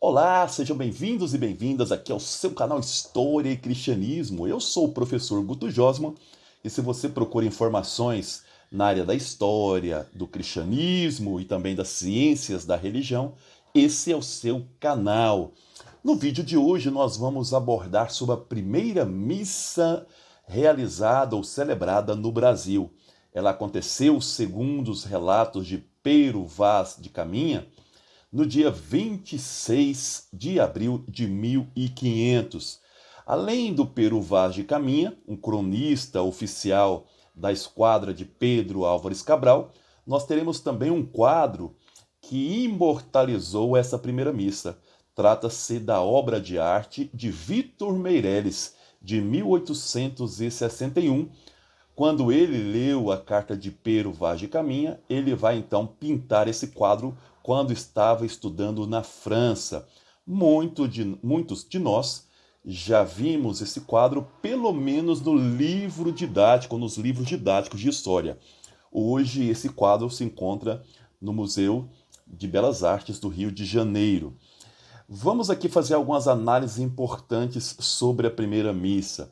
Olá, sejam bem-vindos e bem-vindas aqui ao seu canal História e Cristianismo. Eu sou o professor Guto Josman e se você procura informações na área da história, do cristianismo e também das ciências da religião, esse é o seu canal. No vídeo de hoje nós vamos abordar sobre a primeira missa realizada ou celebrada no Brasil. Ela aconteceu, segundo os relatos de Pero Vaz de Caminha, no dia 26 de abril de 1500. Além do Pero Vaz de Caminha, um cronista oficial da esquadra de Pedro Álvares Cabral, nós teremos também um quadro que imortalizou essa primeira missa. Trata-se da obra de arte de Vitor Meireles, de 1861. Quando ele leu a carta de Pero Vaz de Caminha, ele vai então pintar esse quadro quando estava estudando na França. Muitos de nós já vimos esse quadro, pelo menos no livro didático, nos livros didáticos de história. Hoje esse quadro se encontra no Museu de Belas Artes do Rio de Janeiro. Vamos aqui fazer algumas análises importantes sobre a primeira missa.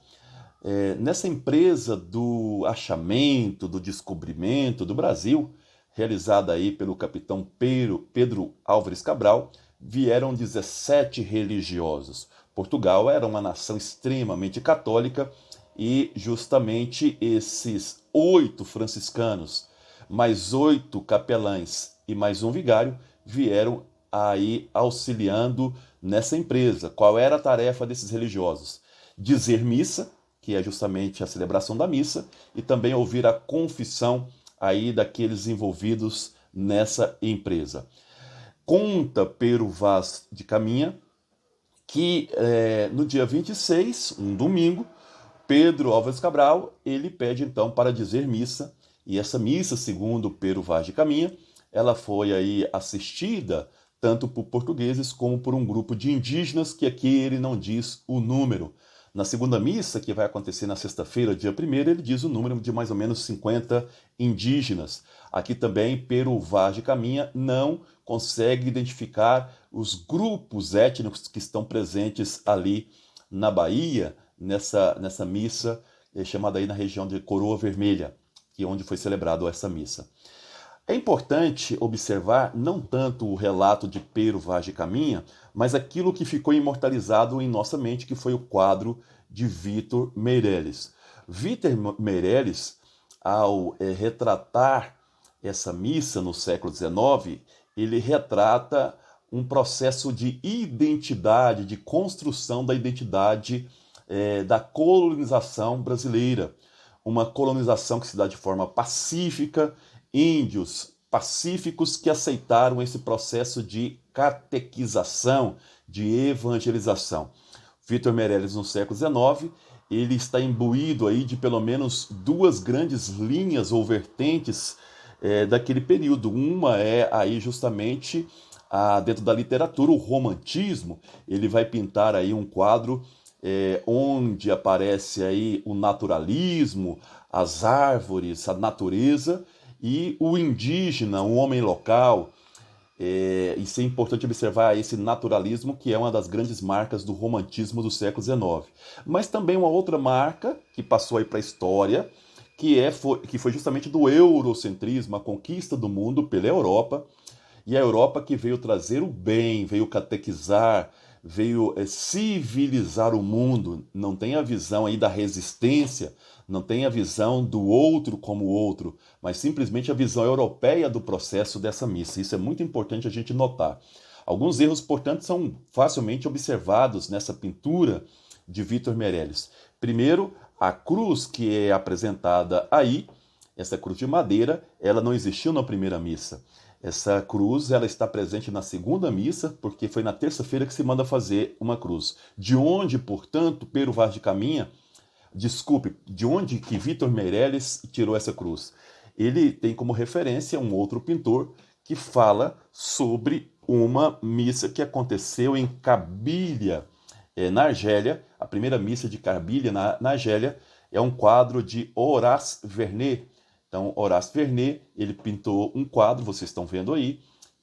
Nessa empresa do achamento, do descobrimento do Brasil, realizada aí pelo capitão Pedro Álvares Cabral, vieram 17 religiosos. Portugal era uma nação extremamente católica e justamente esses 8 franciscanos, mais 8 capelães e mais um vigário vieram aí auxiliando nessa empresa. Qual era a tarefa desses religiosos? Dizer missa, que é justamente a celebração da missa, e também ouvir a confissão aí daqueles envolvidos nessa empresa. Conta Pero Vaz de Caminha que no dia 26, um domingo, Pedro Álvares Cabral, ele pede então para dizer missa, e essa missa, segundo Pero Vaz de Caminha, ela foi aí assistida tanto por portugueses como por um grupo de indígenas, que aqui ele não diz o número. Na segunda missa, que vai acontecer na sexta-feira, dia 1º, ele diz o número de mais ou menos 50 indígenas. Aqui também, Pero Vaz de Caminha não consegue identificar os grupos étnicos que estão presentes ali na Bahia, nessa missa chamada aí na região de Coroa Vermelha, que é onde foi celebrada essa missa. É importante observar não tanto o relato de Pero Vaz de Caminha, mas aquilo que ficou imortalizado em nossa mente, que foi o quadro de Vitor Meireles. Vitor Meireles, ao retratar essa missa no século XIX, ele retrata um processo de identidade, de construção da identidade da colonização brasileira. Uma colonização que se dá de forma pacífica, índios pacíficos que aceitaram esse processo de catequização, de evangelização. Vitor Meireles, no século XIX, ele está imbuído aí de pelo menos duas grandes linhas ou vertentes daquele período. Uma é aí justamente dentro da literatura, o romantismo. Ele vai pintar aí um quadro onde aparece aí o naturalismo, as árvores, a natureza, e o indígena, o homem local. Isso é importante observar esse naturalismo, que é uma das grandes marcas do romantismo do século XIX. Mas também uma outra marca que passou aí para a história, que foi justamente do eurocentrismo, a conquista do mundo pela Europa, e a Europa que veio trazer o bem, veio catequizar, veio civilizar o mundo. Não tem a visão aí da resistência, não tem a visão do outro como outro, mas simplesmente a visão europeia do processo dessa missa. Isso é muito importante a gente notar. Alguns erros, portanto, são facilmente observados nessa pintura de Vitor Meireles. Primeiro, a cruz que é apresentada aí, essa cruz de madeira, ela não existiu na primeira missa. Essa cruz ela está presente na segunda missa, porque foi na terça-feira que se manda fazer uma cruz. De onde, portanto, Pero Vaz de Caminha, de onde que Vitor Meireles tirou essa cruz? Ele tem como referência um outro pintor que fala sobre uma missa que aconteceu em Cabilha, na Argélia. A primeira missa de Cabilha, na Argélia, é um quadro de Horace Vernet. Então, Horace Vernet, ele pintou um quadro, vocês estão vendo aí,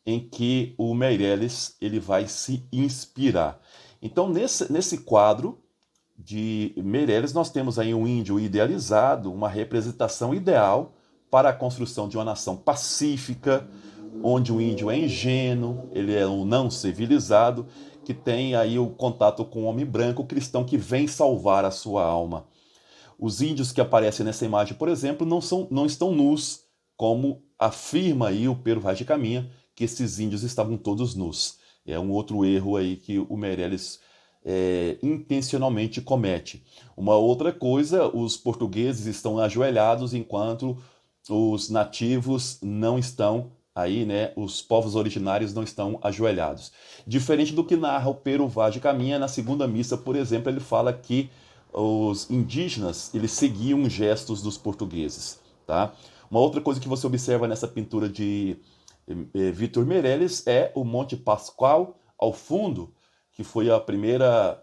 em que o Meirelles ele vai se inspirar. Então, nesse quadro de Meirelles, nós temos aí um índio idealizado, uma representação ideal para a construção de uma nação pacífica, onde o índio é ingênuo, ele é um não civilizado, que tem aí o contato com o homem branco cristão que vem salvar a sua alma. Os índios que aparecem nessa imagem, por exemplo, não estão nus, como afirma aí o Pero Vaz de Caminha, que esses índios estavam todos nus. É um outro erro aí que o Meirelles intencionalmente comete. Uma outra coisa, os portugueses estão ajoelhados enquanto os nativos não estão aí, né? Os povos originários não estão ajoelhados. Diferente do que narra o Pero Vaz de Caminha na segunda missa, por exemplo, ele fala que os indígenas eles seguiam gestos dos portugueses, tá? Uma outra coisa que você observa nessa pintura de Vitor Meirelles é o Monte Pascoal ao fundo, que foi a primeira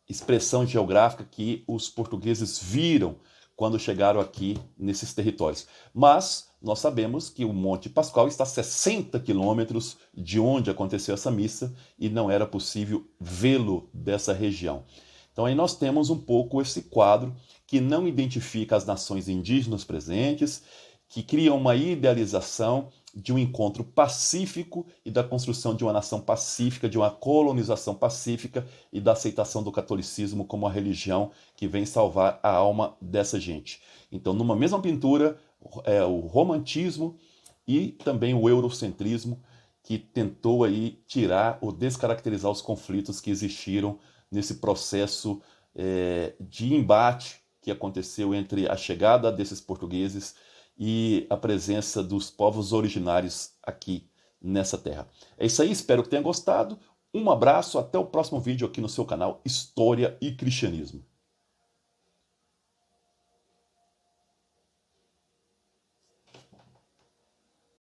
expressão geográfica que os portugueses viram quando chegaram aqui nesses territórios. Mas nós sabemos que o Monte Pascoal está a 60 quilômetros de onde aconteceu essa missa e não era possível vê-lo dessa região. Então aí nós temos um pouco esse quadro que não identifica as nações indígenas presentes, que cria uma idealização de um encontro pacífico e da construção de uma nação pacífica, de uma colonização pacífica e da aceitação do catolicismo como a religião que vem salvar a alma dessa gente. Então, numa mesma pintura, o romantismo e também o eurocentrismo, que tentou aí tirar ou descaracterizar os conflitos que existiram nesse processo de embate que aconteceu entre a chegada desses portugueses e a presença dos povos originários aqui nessa terra. É isso aí, espero que tenha gostado. Um abraço, até o próximo vídeo aqui no seu canal História e Cristianismo.